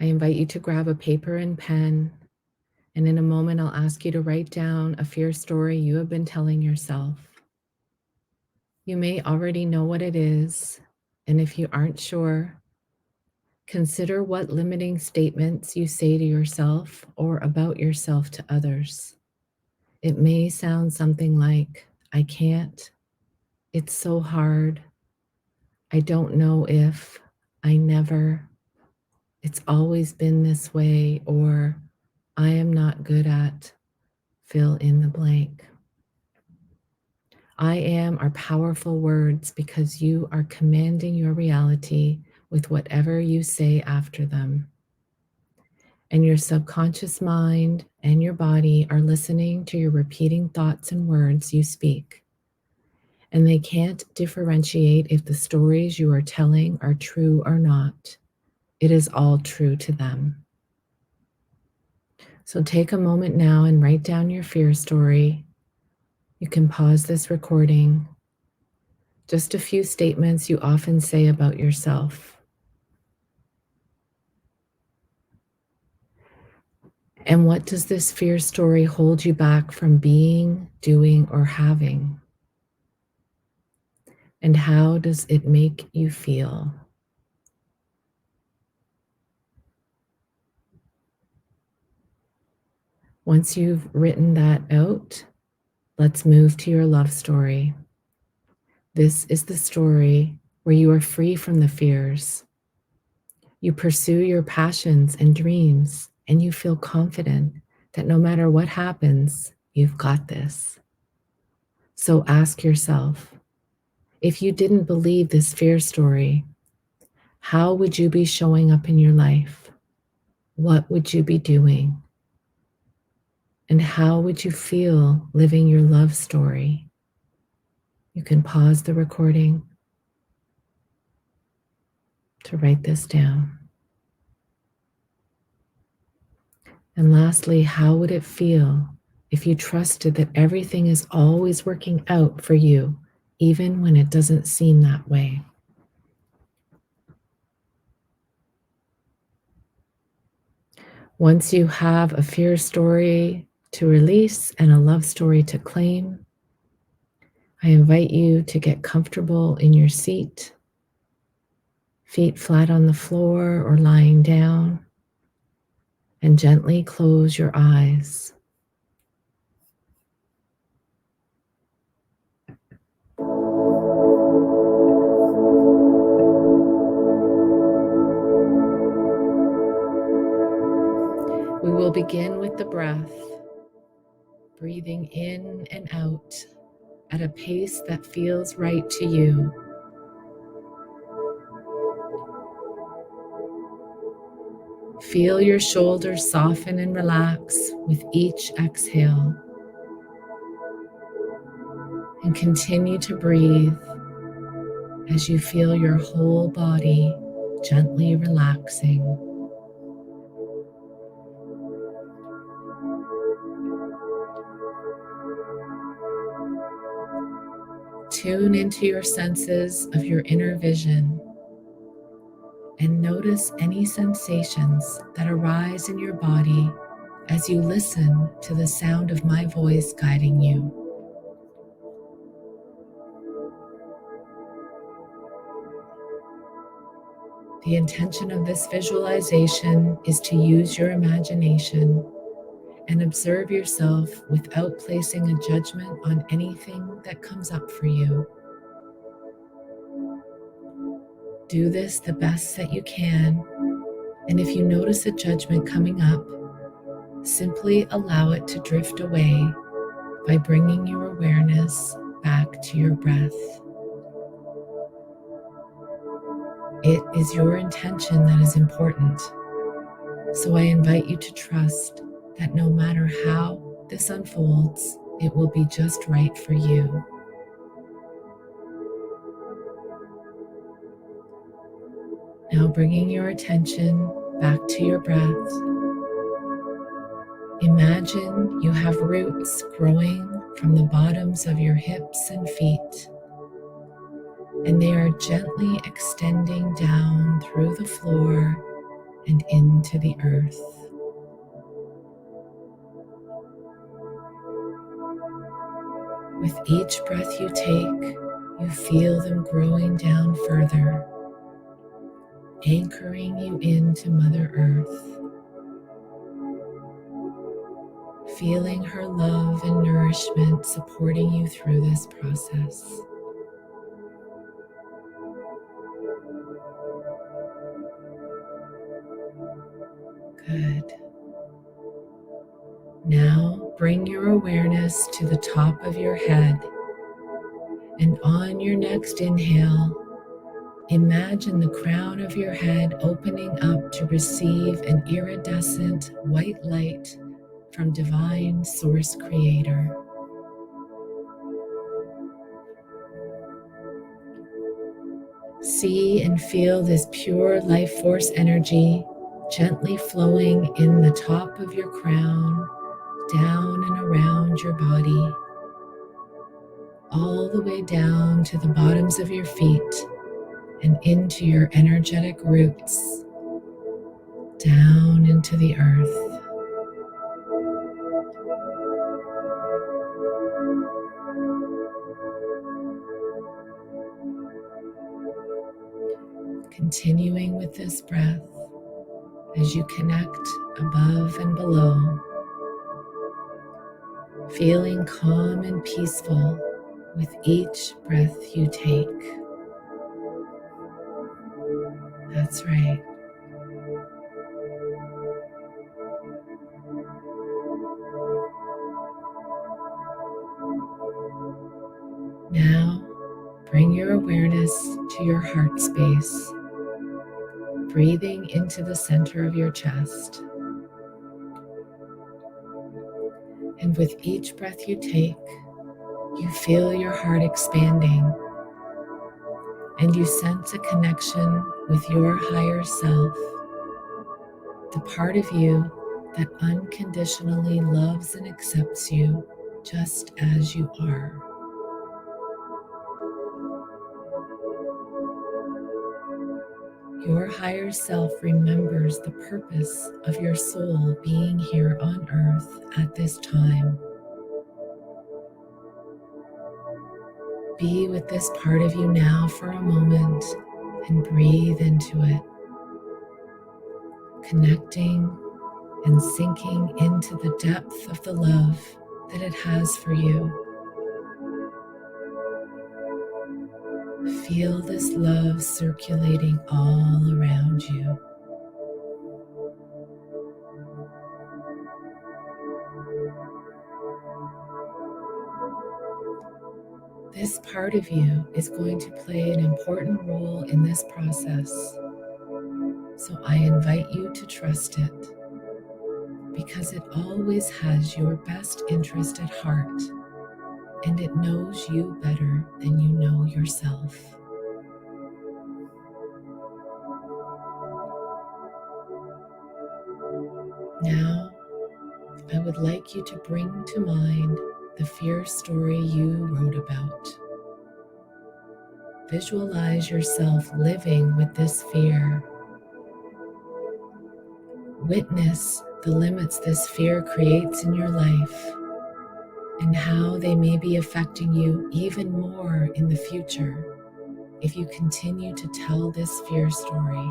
I invite you to grab a paper and pen, and in a moment I'll ask you to write down a fear story you have been telling yourself. You may already know what it is, and if you aren't sure, consider what limiting statements you say to yourself or about yourself to others. It may sound something like, I can't, it's so hard, I don't know if, I never, it's always been this way, or I am not good at, fill in the blank. I am are powerful words because you are commanding your reality with whatever you say after them. And your subconscious mind and your body are listening to your repeating thoughts and words you speak. And they can't differentiate if the stories you are telling are true or not. It is all true to them. So take a moment now and write down your fear story. You can pause this recording. Just a few statements you often say about yourself. And what does this fear story hold you back from being, doing, or having? And how does it make you feel? Once you've written that out, let's move to your love story. This is the story where you are free from the fears. You pursue your passions and dreams, and you feel confident that no matter what happens, you've got this. So ask yourself, if you didn't believe this fear story, how would you be showing up in your life? What would you be doing? And how would you feel living your love story? You can pause the recording to write this down. And lastly, how would it feel if you trusted that everything is always working out for you, even when it doesn't seem that way? Once you have a fear story to release and a love story to claim, I invite you to get comfortable in your seat, feet flat on the floor or lying down, and gently close your eyes. We will begin with the breath, breathing in and out at a pace that feels right to you. Feel your shoulders soften and relax with each exhale, and continue to breathe as you feel your whole body gently relaxing. Tune into your senses of your inner vision and notice any sensations that arise in your body as you listen to the sound of my voice guiding you. The intention of this visualization is to use your imagination and observe yourself without placing a judgment on anything that comes up for you. Do this the best that you can, and if you notice a judgment coming up, simply allow it to drift away by bringing your awareness back to your breath. It is your intention that is important, so I invite you to trust that no matter how this unfolds, it will be just right for you. Now bringing your attention back to your breath, imagine you have roots growing from the bottoms of your hips and feet, and they are gently extending down through the floor and into the earth. With each breath you take, you feel them growing down further, anchoring you into Mother Earth, feeling her love and nourishment supporting you through this process. Good. Now bring your awareness to the top of your head, and on your next inhale, imagine the crown of your head opening up to receive an iridescent white light from Divine Source Creator. See and feel this pure life force energy gently flowing in the top of your crown, down and around your body, all the way down to the bottoms of your feet and into your energetic roots, down into the earth. Continuing with this breath as you connect above and below, feeling calm and peaceful with each breath you take. That's right. Now, bring your awareness to your heart space, breathing into the center of your chest. And with each breath you take, you feel your heart expanding, and you sense a connection with your higher self, the part of you that unconditionally loves and accepts you just as you are. Your higher self remembers the purpose of your soul being here on earth at this time. Be with this part of you now for a moment and breathe into it, connecting and sinking into the depth of the love that it has for you. Feel this love circulating all around you. This part of you is going to play an important role in this process, so I invite you to trust it, because it always has your best interest at heart, and it knows you better than you know yourself. Now, I would like you to bring to mind the fear story you wrote about. Visualize yourself living with this fear. Witness the limits this fear creates in your life and how they may be affecting you even more in the future if you continue to tell this fear story.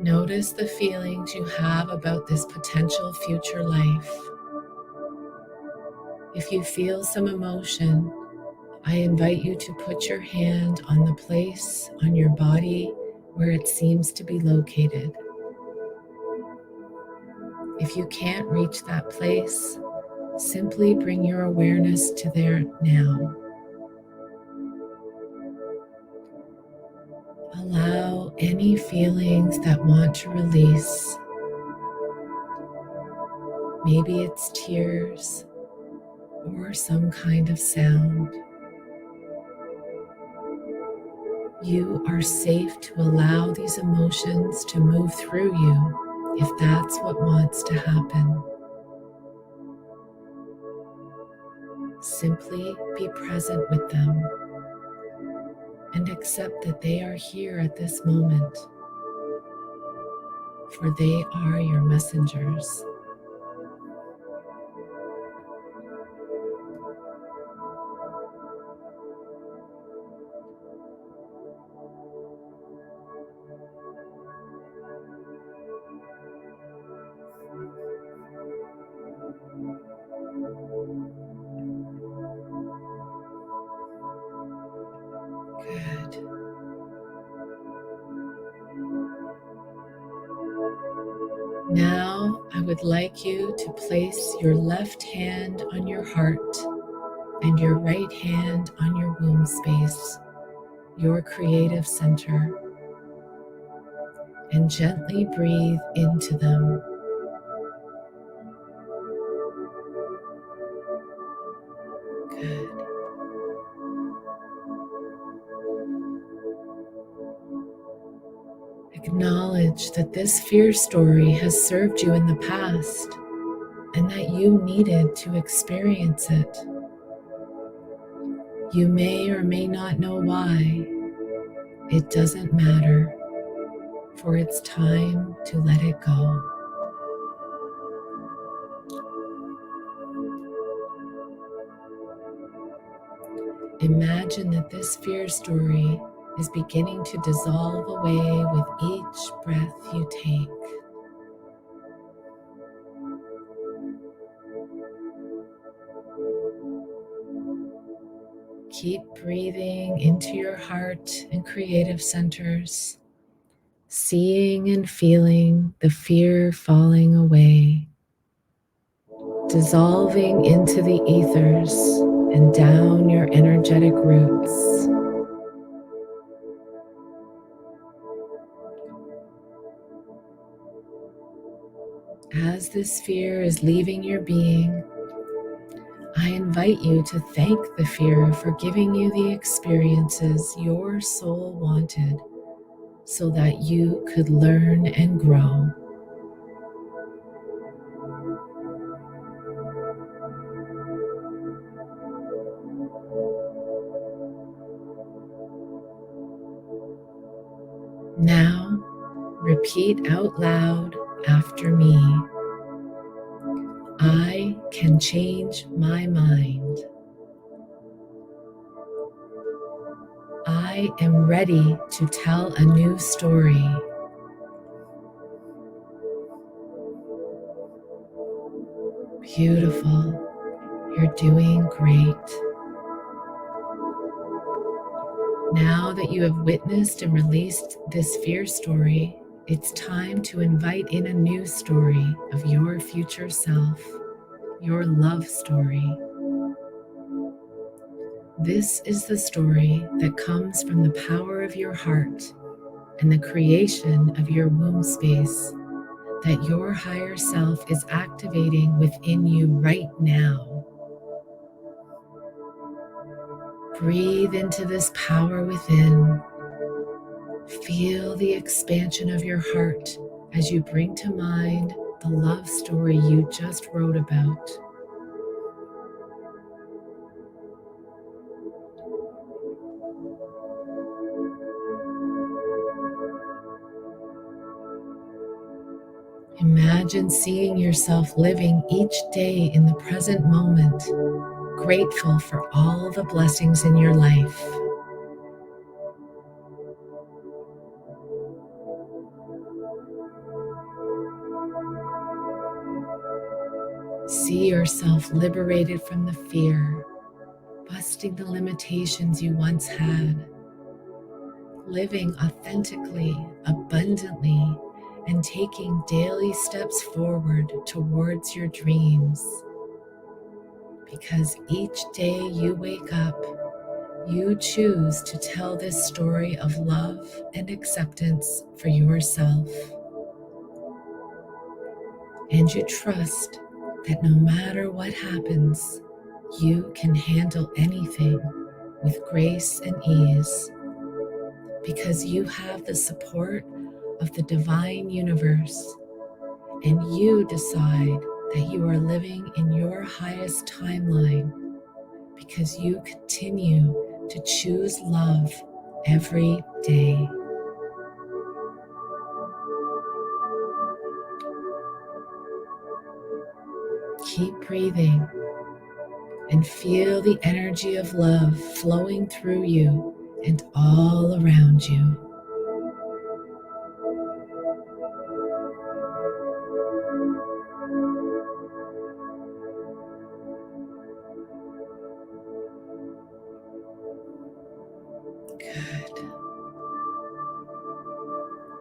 Notice the feelings you have about this potential future life. If you feel some emotion, I invite you to put your hand on the place on your body where it seems to be located. If you can't reach that place, simply bring your awareness to there now. Allow any feelings that want to release. Maybe it's tears or some kind of sound. You are safe to allow these emotions to move through you if that's what wants to happen. Simply be present with them and accept that they are here at this moment, for they are your messengers. Good. Now, I would like you to place your left hand on your heart and your right hand on your womb space, your creative center, and gently breathe into them. Good. Acknowledge that this fear story has served you in the past and that you needed to experience it. You may or may not know why. It doesn't matter, for it's time to let it go. Imagine that this fear story is beginning to dissolve away with each breath you take. Keep breathing into your heart and creative centers, seeing and feeling the fear falling away, dissolving into the ethers and down your energetic roots. As this fear is leaving your being, I invite you to thank the fear for giving you the experiences your soul wanted so that you could learn and grow. Now, repeat out loud after me. I can change my mind. I am ready to tell a new story. Beautiful. You're doing great. Now that you have witnessed and released this fear story, it's time to invite in a new story of your future self, your love story. This is the story that comes from the power of your heart and the creation of your womb space that your higher self is activating within you right now. Breathe into this power within. Feel the expansion of your heart as you bring to mind the love story you just wrote about. Imagine seeing yourself living each day in the present moment, grateful for all the blessings in your life. See yourself liberated from the fear, busting the limitations you once had, living authentically, abundantly, and taking daily steps forward towards your dreams. Because each day you wake up, you choose to tell this story of love and acceptance for yourself. And you trust that no matter what happens, you can handle anything with grace and ease. because you have the support of the divine universe, and you decide that you are living in your highest timeline because you continue to choose love every day. Keep breathing and feel the energy of love flowing through you and all around you. Good.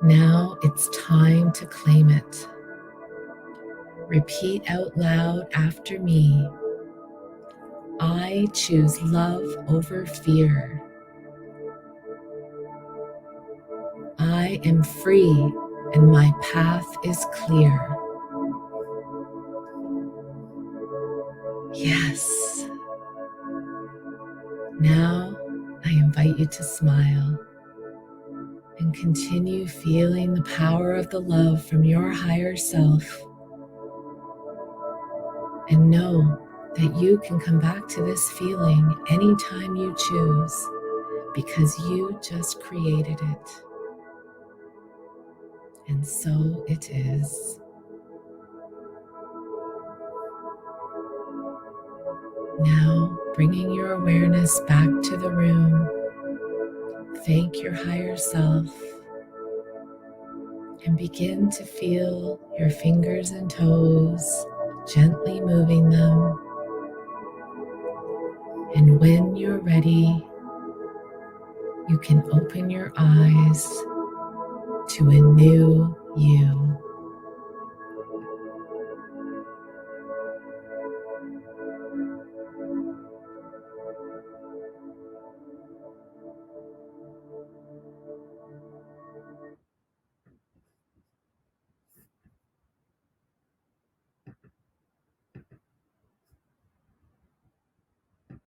Now it's time to claim it. Repeat out loud after me. I choose love over fear. I am free and my path is clear. Yes. Now I invite you to smile and continue feeling the power of the love from your higher self. And know that you can come back to this feeling anytime you choose because you just created it. And so it is. Now, bringing your awareness back to the room, thank your higher self and begin to feel your fingers and toes, gently moving them. And when you're ready, you can open your eyes to a new you.